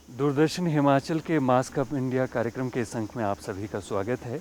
दूरदर्शन हिमाचल के mask up India कार्यक्रम के इस अंक में आप सभी का स्वागत है।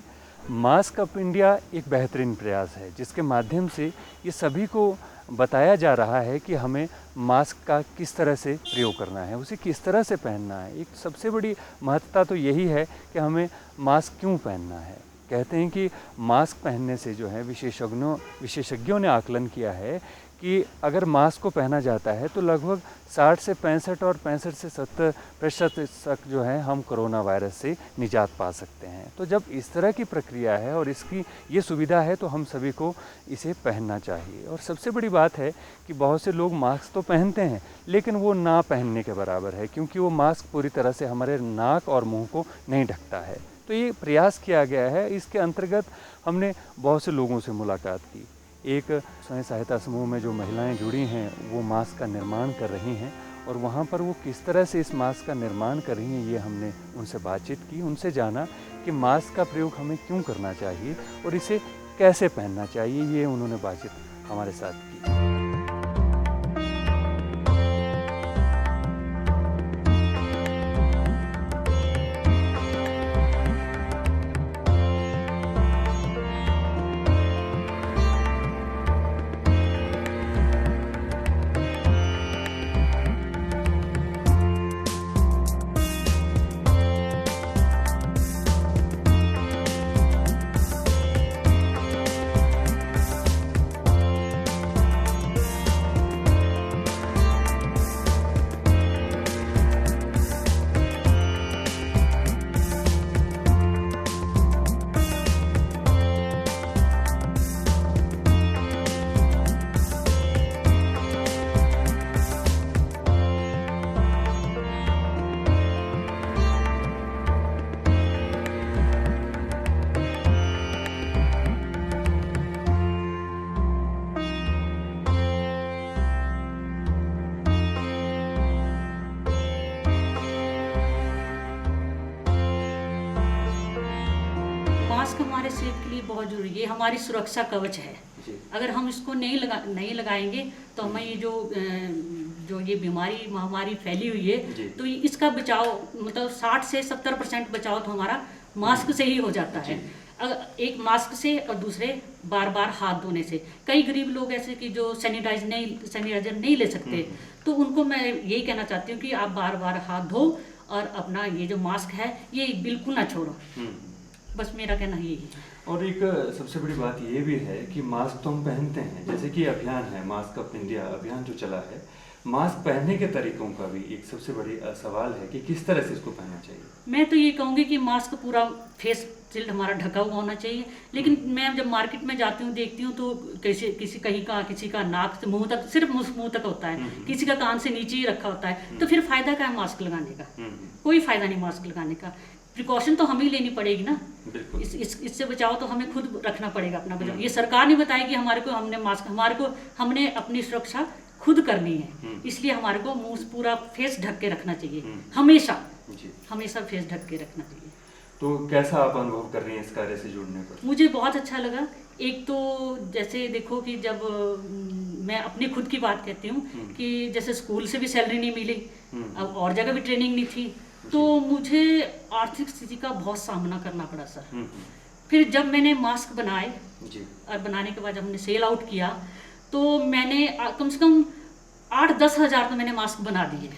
मास्क अप इंडिया एक बेहतरीन प्रयास है जिसके माध्यम से ये सभी को बताया जा रहा है कि हमें मास्क का किस तरह से प्रयोग करना है, उसे किस तरह से पहनना है। एक सबसे बड़ी महत्वता तो यही है कि हमें मास्क क्यों पहनना है। कहते हैं कि मास्क पहनने से जो है विशेषज्ञों ने आकलन किया है कि अगर मास्क को पहना जाता है तो लगभग 60 से 65 और 65 से 70% तक जो है हम कोरोना वायरस से निजात पा सकते हैं। तो जब इस तरह की प्रक्रिया है और इसकी ये सुविधा है तो हम सभी को इसे पहनना चाहिए। और सबसे बड़ी बात है कि बहुत से लोग मास्क तो पहनते हैं लेकिन वो ना पहनने के बराबर है, क्योंकि वो मास्क पूरी तरह से हमारे नाक और मुँह को नहीं ढकता है। तो ये प्रयास किया गया है। इसके अंतर्गत हमने बहुत से लोगों से मुलाकात की। एक स्वयं सहायता समूह में जो महिलाएं जुड़ी हैं वो मास्क का निर्माण कर रही हैं और वहाँ पर वो किस तरह से इस मास्क का निर्माण कर रही हैं ये हमने उनसे बातचीत की, उनसे जाना कि मास्क का प्रयोग हमें क्यों करना चाहिए और इसे कैसे पहनना चाहिए। ये उन्होंने बातचीत हमारे साथ की। मास्क हमारे सेहत के लिए बहुत जरूरी है। ये हमारी सुरक्षा कवच है। अगर हम इसको नहीं लगाएंगे तो हमें ये जो ये बीमारी महामारी फैली हुई है तो इसका बचाव मतलब 60 से 70% बचाव तो हमारा मास्क से ही हो जाता है। अगर एक मास्क से और दूसरे बार बार हाथ धोने से। कई गरीब लोग ऐसे कि जो सैनिटाइजर नहीं ले सकते, तो उनको मैं यही कहना चाहती हूँ कि आप बार बार हाथ धो और अपना ये जो मास्क है ये बिल्कुल ना छोड़ो। बस मेरा कहना यही है। और एक सबसे बड़ी बात ये भी है कि मास्क तो हम पहनते हैं, जैसे कि अभियान है मास्क अप इंडिया अभियान जो चला है, मास्क पहनने के तरीकों का भी एक सबसे बड़ी सवाल है कि किस तरह से इसको पहनना चाहिए। मैं तो ये कहूँगी कि मास्क पूरा फेस शील्ड हमारा ढका हुआ होना चाहिए, लेकिन मैं जब मार्केट में जाती हूँ देखती हूँ तो किसी का नाक से मुंह तक, सिर्फ मुंह तक होता है, किसी का कान से नीचे ही रखा होता है। तो फिर फायदा क्या है मास्क लगाने का? कोई फायदा नहीं मास्क लगाने का। प्रिकॉशन तो हमें ही लेनी पड़ेगी ना। इससे बचाव तो हमें खुद रखना पड़ेगा अपना बचाव। ये सरकार नहीं बताएगी हमारे को हमने अपनी सुरक्षा खुद करनी है। इसलिए हमारे को मुंह पूरा फेस ढक के रखना चाहिए, हमेशा फेस ढक के रखना चाहिए। तो कैसा आप अनुभव कर रही हैं इस कार्य से जुड़ने पर? मुझे बहुत अच्छा लगा। एक तो जैसे देखो कि जब मैं अपनी खुद की बात कहती हूँ कि जैसे स्कूल से भी सैलरी नहीं मिली, अब और जगह भी ट्रेनिंग नहीं थी, तो मुझे आर्थिक स्थिति का बहुत सामना करना पड़ा सर। फिर जब मैंने मास्क बनाए और बनाने के बाद जब हमने सेल आउट किया तो मैंने कम से कम 8-10 हज़ार तो मैंने मास्क बना दिए।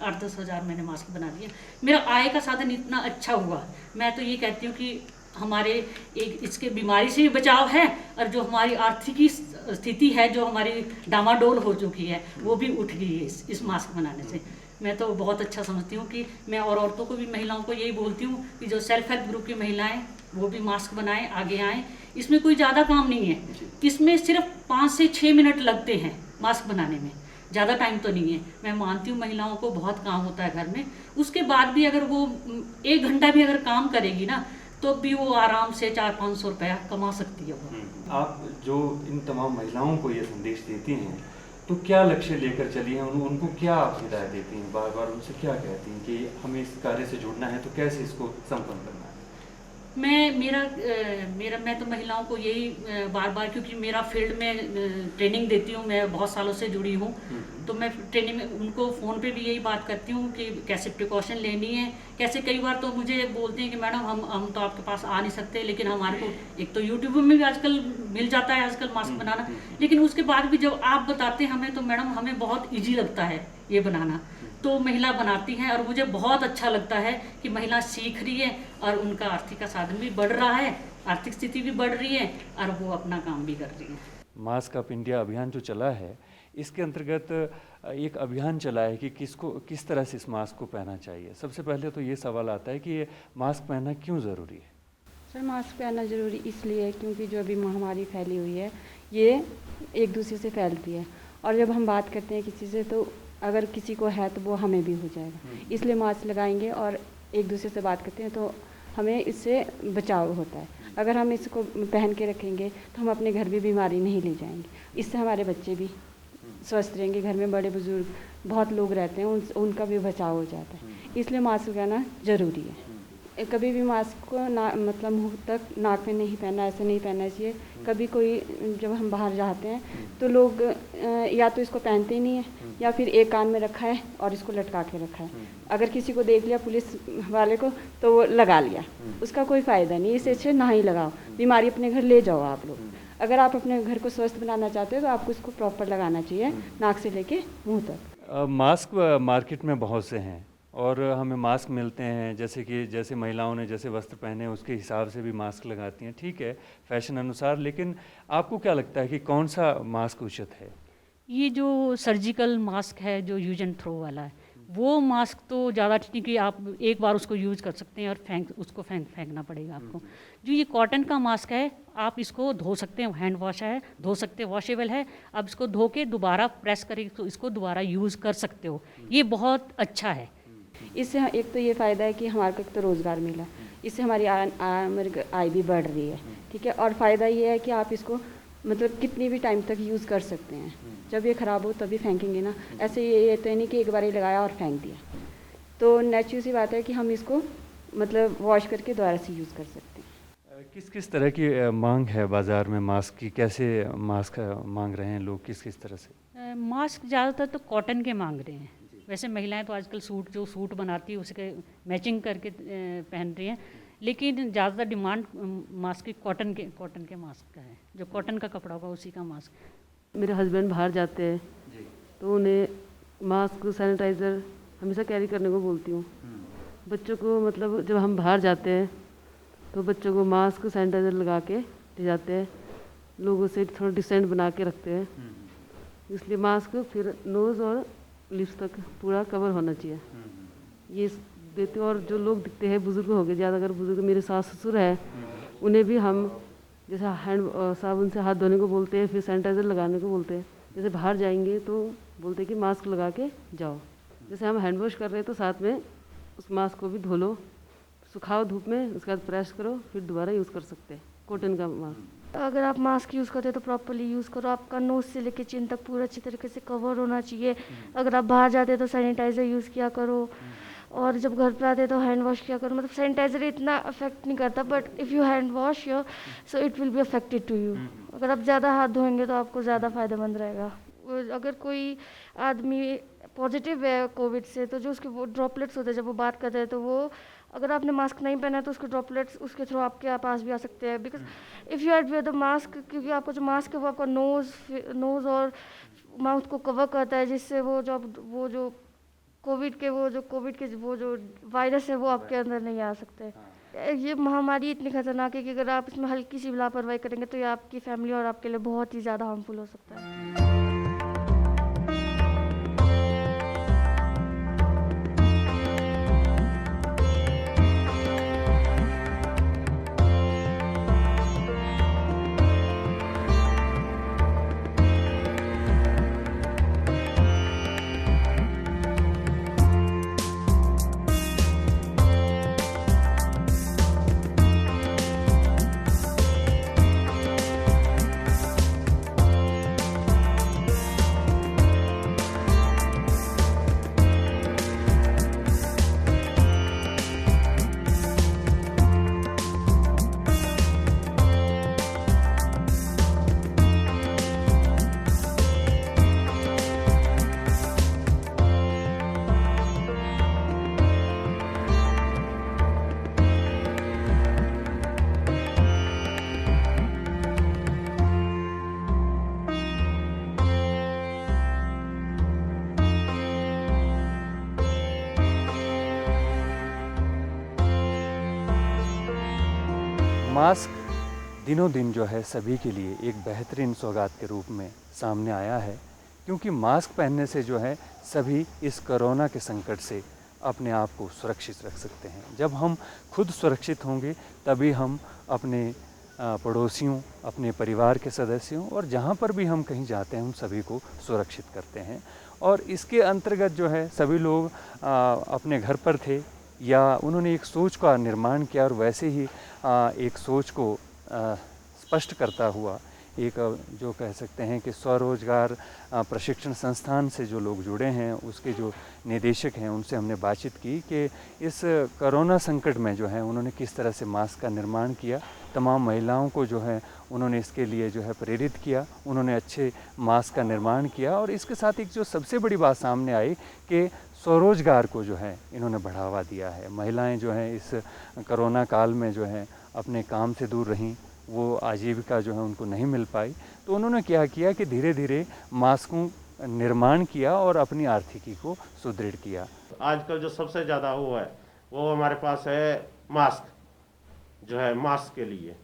8-10 हज़ार मैंने मास्क बना दिए। मेरा आय का साधन इतना अच्छा हुआ। मैं तो ये कहती हूँ कि हमारे एक इसके बीमारी से भी बचाव है और जो हमारी आर्थिक स्थिति है जो हमारी डामाडोल हो चुकी है वो भी उठ गई है इस मास्क बनाने से। मैं तो बहुत अच्छा समझती हूँ कि मैं और औरतों को भी, महिलाओं को यही बोलती हूँ कि जो सेल्फ हेल्प ग्रुप की महिलाएं वो भी मास्क बनाएं, आगे आएँ। इसमें कोई ज़्यादा काम नहीं है, इसमें सिर्फ 5 से 6 मिनट लगते हैं मास्क बनाने में, ज़्यादा टाइम तो नहीं है। मैं मानती हूँ महिलाओं को बहुत काम होता है घर में, उसके बाद भी अगर वो 1 घंटा भी अगर काम करेगी ना तो भी वो आराम से 400-500 रुपया कमा सकती है वो। आप जो इन तमाम महिलाओं को ये संदेश देती हैं तो क्या लक्ष्य लेकर चली हैं, उनको क्या आप हिदायत देती हैं, बार बार उनसे क्या कहती हैं कि हमें इस कार्य से जुड़ना है तो कैसे इसको संपन्न करना है? मैं तो महिलाओं को यही बार बार, क्योंकि मेरा फील्ड में ट्रेनिंग देती हूँ, मैं बहुत सालों से जुड़ी हूँ, तो मैं ट्रेनिंग में उनको फ़ोन पे भी यही बात करती हूँ कि कैसे प्रिकॉशन लेनी है, कैसे। कई बार तो मुझे बोलते हैं कि मैडम हम तो आपके पास आ नहीं सकते, लेकिन हमारे को एक तो यूट्यूब में भी आजकल मिल जाता है आजकल मास्क बनाना, लेकिन उसके बाद भी जब आप बताते हैं हमें तो मैडम हमें बहुत ईजी लगता है ये बनाना। तो महिला बनाती हैं और मुझे बहुत अच्छा लगता है कि महिला सीख रही है और उनका आर्थिक साधन भी बढ़ रहा है, आर्थिक स्थिति भी बढ़ रही है और वो अपना काम भी कर रही है। मास्क अप इंडिया अभियान जो चला है, इसके अंतर्गत एक अभियान चला है कि किस तरह से इस मास्क को पहनना चाहिए। सबसे पहले तो ये सवाल आता है कि ये मास्क पहनना क्यों ज़रूरी है? सर, मास्क पहनना ज़रूरी इसलिए है क्योंकि जो अभी महामारी फैली हुई है ये एक दूसरे से फैलती है, और जब हम बात करते हैं किसी से तो अगर किसी को है तो वो हमें भी हो जाएगा, इसलिए मास्क लगाएंगे और एक दूसरे से बात करते हैं तो हमें इससे बचाव होता है। अगर हम इसको पहन के रखेंगे तो हम अपने घर भी बीमारी नहीं ले जाएंगे, इससे हमारे बच्चे भी स्वस्थ रहेंगे, घर में बड़े बुजुर्ग बहुत लोग रहते हैं उनका भी बचाव हो जाता है, इसलिए मास्क लगाना ज़रूरी है। कभी भी मास्क को मतलब मुंह तक नाक में नहीं पहनना, ऐसे नहीं पहनना चाहिए। कभी कोई जब हम बाहर जाते हैं तो लोग या तो इसको पहनते ही नहीं है या फिर एक कान में रखा है और इसको लटका के रखा है। अगर किसी को देख लिया पुलिस वाले को तो वो लगा लिया, उसका कोई फ़ायदा नहीं। इसे अच्छे ना ही लगाओ, बीमारी अपने घर ले जाओ आप लोग। अगर आप अपने घर को स्वस्थ बनाना चाहते हो तो आपको इसको प्रॉपर लगाना चाहिए, नाक से लेके मुँह तक। मास्क मार्केट में बहुत से हैं और हमें मास्क मिलते हैं, जैसे महिलाओं ने जैसे वस्त्र पहने उसके हिसाब से भी मास्क लगाती हैं, ठीक है, फैशन अनुसार। लेकिन आपको क्या लगता है कि कौन सा मास्क उचित है? ये जो सर्जिकल मास्क है, जो यूज एंड थ्रो वाला है, वो मास्क तो ज़्यादा ठीक नहीं कि आप एक बार उसको यूज़ कर सकते हैं और उसको फेंकना पड़ेगा आपको। जो ये कॉटन का मास्क है, आप इसको धो सकते हैं, हैंड वॉश है, धो सकते हैं, वॉशेबल है। आप इसको धो के दोबारा प्रेस करके तो इसको दोबारा यूज़ कर सकते हो, ये बहुत अच्छा है। इससे एक तो ये फ़ायदा है कि हमारे को तो रोज़गार मिला, इससे हमारी आय भी बढ़ रही है, ठीक है। और फ़ायदा ये है कि आप इसको मतलब कितनी भी टाइम तक यूज़ कर सकते हैं, जब ये ख़राब हो तभी फेंकेंगे ना, ऐसे ये तो नहीं कि एक बार ही लगाया और फेंक दिया। तो नेचुरल सी बात है कि हम इसको मतलब वॉश करके दोबारा से यूज़ कर सकते हैं। किस तरह की मांग है बाज़ार में मास्क की? कैसे मास्क मांग रहे हैं लोग, किस तरह से? मास्क ज़्यादातर तो कॉटन के मांग रहे हैं। वैसे महिलाएं तो आजकल सूट बनाती है उसके मैचिंग करके पहन रही हैं, लेकिन ज़्यादातर डिमांड मास्क की कॉटन के मास्क का है, जो कॉटन का कपड़ा होगा उसी का मास्क। मेरे हस्बैंड बाहर जाते हैं तो उन्हें मास्क सैनिटाइज़र हमेशा कैरी करने को बोलती हूँ। बच्चों को मतलब जब हम बाहर जाते हैं तो बच्चों को मास्क सैनिटाइज़र लगा के ले जाते हैं, लोगों से थोड़ा डिस्टेंस बना के रखते हैं, इसलिए मास्क फिर नोज़ और लिप्स तक पूरा कवर होना चाहिए, ये देते। और जो लोग दिखते हैं बुज़ुर्ग हो गए ज़्यादा, अगर बुज़ुर्ग मेरे सास ससुर है उन्हें भी हम जैसे हैंड साबुन से हाथ धोने को बोलते हैं, फिर सैनिटाइज़र लगाने को बोलते हैं। जैसे बाहर जाएंगे तो बोलते हैं कि मास्क लगा के जाओ, जैसे हम हैंड वॉश कर रहे हैं तो साथ में उस मास्क को भी धो लो, सुखाओ धूप में, उसके बाद प्रेस करो, फिर दोबारा यूज़ कर सकते हैं कॉटन का मास्क। अगर आप मास्क यूज़ करते हो तो प्रॉपर्ली यूज़ करो, आपका नोज से लेकर चिन तक पूरा अच्छी तरीके से कवर होना चाहिए। अगर आप बाहर जाते हो तो सैनिटाइज़र यूज़ किया करो, और जब घर पे आते तो हैंड वॉश किया करो। मतलब सैनिटाइज़र इतना अफेक्ट नहीं करता, but if you hand wash your so it will be affected to you. अगर आप ज़्यादा हाथ धोएंगे तो आपको ज़्यादा फ़ायदेमंद रहेगा। अगर कोई आदमी पॉजिटिव है कोविड से तो जो उसके वो ड्रॉपलेट्स होते हैं जब वो बात करते हैं तो वो अगर आपने मास्क नहीं पहना है तो उसके ड्रॉपलेट्स उसके थ्रू आपके पास भी आ सकते हैं। Because if you had wear the mask, क्योंकि आपका जो मास्क है वो आपका नोज़ और माउथ को कवर करता है, जिससे वो जो कोविड के वो जो वायरस है वो आपके अंदर नहीं आ सकते। ये महामारी इतनी खतरनाक है कि अगर आप इसमें हल्की सी लापरवाही करेंगे तो ये आपकी फैमिली और आपके लिए बहुत ही ज़्यादा हार्मफुल हो सकता है। मास्क दिनों दिन जो है सभी के लिए एक बेहतरीन सौगात के रूप में सामने आया है, क्योंकि मास्क पहनने से जो है सभी इस कोरोना के संकट से अपने आप को सुरक्षित रख सकते हैं। जब हम खुद सुरक्षित होंगे तभी हम अपने पड़ोसियों, अपने परिवार के सदस्यों और जहाँ पर भी हम कहीं जाते हैं उन सभी को सुरक्षित करते हैं। और इसके अंतर्गत जो है सभी लोग अपने घर पर थे या उन्होंने एक सोच का निर्माण किया और वैसे ही एक सोच को स्पष्ट करता हुआ एक जो कह सकते हैं कि स्वरोजगार प्रशिक्षण संस्थान से जो लोग जुड़े हैं, उसके जो निदेशक हैं, उनसे हमने बातचीत की कि इस कोरोना संकट में जो है उन्होंने किस तरह से मास्क का निर्माण किया। तमाम महिलाओं को जो है उन्होंने इसके लिए जो है प्रेरित किया, उन्होंने अच्छे मास्क का निर्माण किया और इसके साथ एक जो सबसे बड़ी बात सामने आई कि स्वरोजगार को जो है इन्होंने बढ़ावा दिया है। महिलाएं जो हैं इस कोरोना काल में जो है अपने काम से दूर रहीं, वो आजीविका जो है उनको नहीं मिल पाई, तो उन्होंने क्या किया कि धीरे धीरे मास्कों निर्माण किया और अपनी आर्थिकी को सुदृढ़ किया। आजकल जो सबसे ज़्यादा हुआ है वो हमारे पास है मास्क, जो है मास्क के लिए।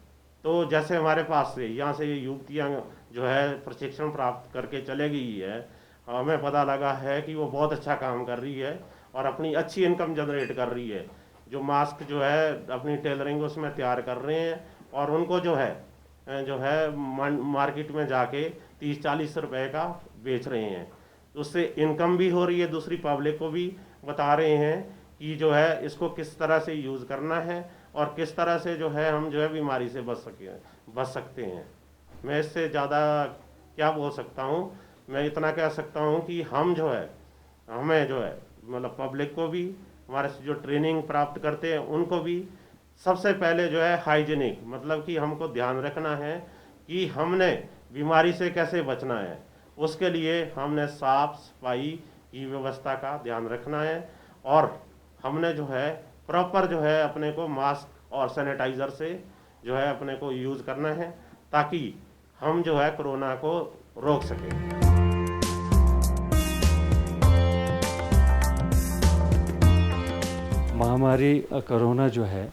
तो जैसे हमारे पास से यहाँ से युवतियाँ जो है प्रशिक्षण प्राप्त करके चले गई है, हमें पता लगा है कि वो बहुत अच्छा काम कर रही है और अपनी अच्छी इनकम जनरेट कर रही है। जो मास्क जो है अपनी टेलरिंग उसमें तैयार कर रहे हैं और उनको जो है मार्केट में जाके 30-40 रुपए का बेच रहे हैं। उससे इनकम भी हो रही है, दूसरी पब्लिक को भी बता रहे हैं कि जो है इसको किस तरह से यूज़ करना है और किस तरह से जो है हम जो है बीमारी से बच सकते हैं। मैं इससे ज़्यादा क्या बोल सकता हूँ, मैं इतना कह सकता हूँ कि हमें जो है मतलब पब्लिक को भी, हमारे से जो ट्रेनिंग प्राप्त करते हैं उनको भी सबसे पहले जो है हाइजीनिक, मतलब कि हमको ध्यान रखना है कि हमने बीमारी से कैसे बचना है। उसके लिए हमने साफ सफाई की व्यवस्था का ध्यान रखना है और हमने जो है प्रॉपर जो है अपने को मास्क और सैनिटाइज़र से जो है अपने को यूज़ करना है ताकि हम जो है कोरोना को रोक सकें। महामारी कोरोना जो है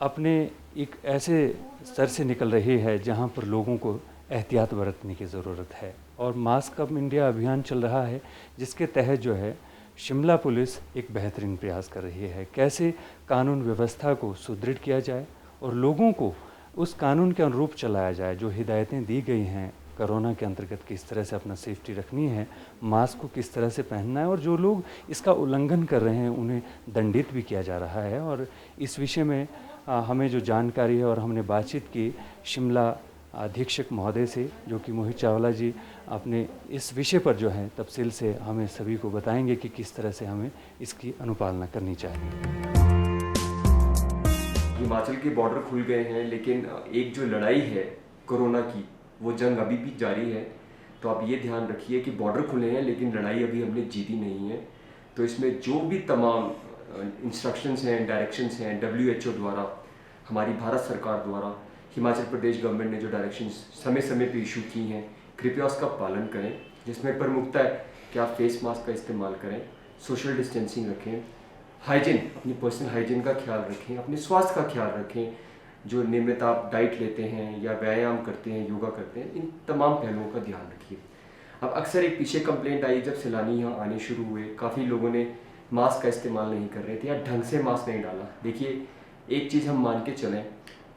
अपने एक ऐसे स्तर से निकल रही है जहां पर लोगों को एहतियात बरतने की ज़रूरत है और मास्क अप इंडिया अभियान चल रहा है, जिसके तहत जो है शिमला पुलिस एक बेहतरीन प्रयास कर रही है कैसे कानून व्यवस्था को सुदृढ़ किया जाए और लोगों को उस कानून के अनुरूप चलाया जाए। जो हिदायतें दी गई हैं कोरोना के अंतर्गत किस तरह से अपना सेफ्टी रखनी है, मास्क को किस तरह से पहनना है और जो लोग इसका उल्लंघन कर रहे हैं उन्हें दंडित भी किया जा रहा है। और इस विषय में हमें जो जानकारी है और हमने बातचीत की शिमला अधीक्षक महोदय से, जो कि मोहित चावला जी अपने इस विषय पर जो है तफसील से हमें सभी को बताएंगे कि किस तरह से हमें इसकी अनुपालना करनी चाहिए। हिमाचल के बॉर्डर खुल गए हैं, लेकिन एक जो लड़ाई है कोरोना की, वो जंग अभी भी जारी है। तो आप ये ध्यान रखिए कि बॉर्डर खुले हैं लेकिन लड़ाई अभी हमने जीती नहीं है। तो इसमें जो भी तमाम इंस्ट्रक्शंस हैं, डायरेक्शंस हैं WHO द्वारा, हमारी भारत सरकार द्वारा, हिमाचल प्रदेश गवर्नमेंट ने जो डायरेक्शंस समय समय पे इशू की हैं, कृपया उसका पालन करें। जिसमें प्रमुखता है कि आप फेस मास्क का इस्तेमाल करें, सोशल डिस्टेंसिंग रखें, हाइजीन, अपनी पर्सनल हाइजीन का ख्याल रखें, अपने स्वास्थ्य का ख्याल रखें। जो नियमित आप डाइट लेते हैं या व्यायाम करते हैं, योगा करते हैं, इन तमाम पहलुओं का ध्यान रखिए। अब अक्सर एक पीछे कंप्लेंट आई जब सैलानी यहाँ आने शुरू हुए, काफ़ी लोगों ने मास्क का इस्तेमाल नहीं कर रहे थे या ढंग से मास्क नहीं डाला। देखिए, एक चीज़ हम मान के चलें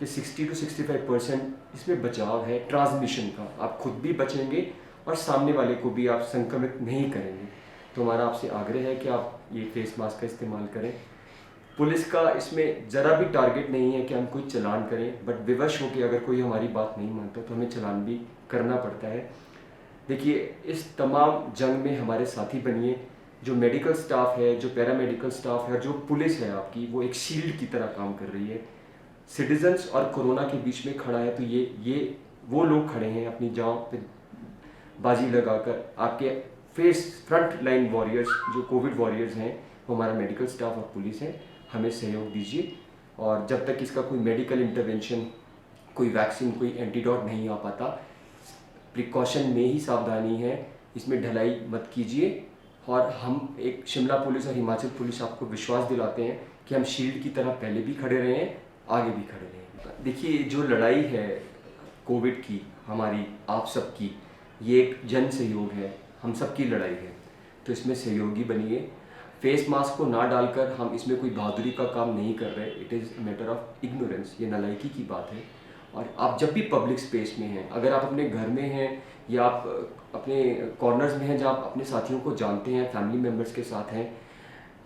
कि 60 से 65% इसमें बचाव है ट्रांसमिशन का। आप खुद भी बचेंगे और सामने वाले को भी आप संक्रमित नहीं करेंगे। तो हमारा आपसे आग्रह है कि आप ये फेस मास्क का इस्तेमाल करें। पुलिस का इसमें ज़रा भी टारगेट नहीं है कि हम कोई चालान करें, बट विवश हो कि अगर कोई हमारी बात नहीं मानता तो हमें चालान भी करना पड़ता है। देखिए, इस तमाम जंग में हमारे साथी बनिए। जो मेडिकल स्टाफ है, जो पैरामेडिकल स्टाफ है, जो पुलिस है आपकी, वो एक शील्ड की तरह काम कर रही है। सिटीजन्स और कोरोना के बीच में खड़ा है, तो ये वो लोग खड़े हैं अपनी जान पे बाजी लगाकर। आपके फ्रंट लाइन वॉरियर्स, जो कोविड वॉरियर्स हैं, वो हमारा मेडिकल स्टाफ और पुलिस है। हमें सहयोग दीजिए और जब तक इसका कोई मेडिकल इंटरवेंशन, कोई वैक्सीन, कोई एंटीडोट नहीं आ पाता, प्रिकॉशन में ही सावधानी है, इसमें ढलाई मत कीजिए। और हम एक शिमला पुलिस और हिमाचल पुलिस आपको विश्वास दिलाते हैं कि हम शील्ड की तरह पहले भी खड़े रहे हैं आगे भी खड़े रहेंगे। देखिए, जो लड़ाई है कोविड की, हमारी आप सबकी, ये एक जन सहयोग है, हम सबकी लड़ाई है, तो इसमें सहयोगी बनिए। फेस मास्क को ना डालकर हम इसमें कोई बहादुरी का काम नहीं कर रहे, it is matter of ignorance, ये नालायकी की बात है। और आप जब भी पब्लिक स्पेस में हैं, अगर आप अपने घर में हैं या आप अपने कॉर्नर्स में हैं जहाँ आप अपने साथियों को जानते हैं, फैमिली मेम्बर्स के साथ हैं,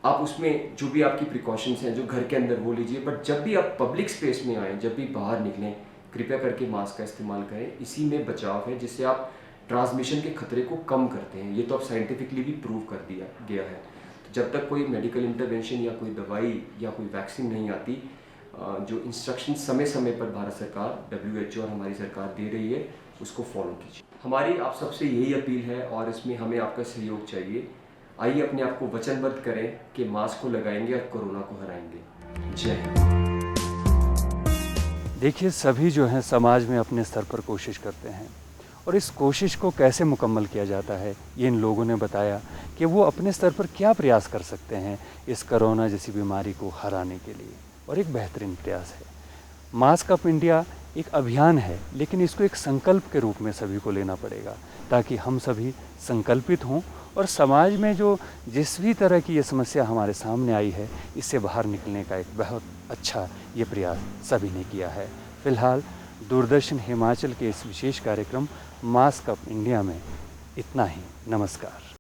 आप उसमें जो भी आपकी प्रिकॉशंस हैं जो घर के अंदर वो लीजिए। बट जब भी आप पब्लिक स्पेस में आएँ, जब भी बाहर निकलें, कृपया करके मास्क का इस्तेमाल करें। इसी में बचाव है जिससे आप ट्रांसमिशन के खतरे को कम करते हैं। ये तो अब साइंटिफिकली भी प्रूव कर दिया गया है। तो जब तक कोई मेडिकल इंटरवेंशन या कोई दवाई या कोई वैक्सीन नहीं आती, जो इंस्ट्रक्शन समय समय पर भारत सरकार, WHO और हमारी सरकार दे रही है, उसको फॉलो कीजिए। हमारी आप सबसे यही अपील है और इसमें हमें आपका सहयोग चाहिए। आइए अपने आप को वचनबद्ध करें कि मास्क को लगाएंगे और कोरोना को हराएंगे। जय हिंद। देखिए, सभी जो हैं समाज में अपने स्तर पर कोशिश करते हैं और इस कोशिश को कैसे मुकम्मल किया जाता है, ये इन लोगों ने बताया कि वो अपने स्तर पर क्या प्रयास कर सकते हैं इस कोरोना जैसी बीमारी को हराने के लिए, और एक बेहतरीन प्रयास है। मास्क अप इंडिया एक अभियान है, लेकिन इसको एक संकल्प के रूप में सभी को लेना पड़ेगा ताकि हम सभी संकल्पित हों और समाज में जो जिस भी तरह की ये समस्या हमारे सामने आई है, इससे बाहर निकलने का एक बहुत अच्छा ये प्रयास सभी ने किया है। फिलहाल दूरदर्शन हिमाचल के इस विशेष कार्यक्रम मास्क अप इंडिया में इतना ही। नमस्कार।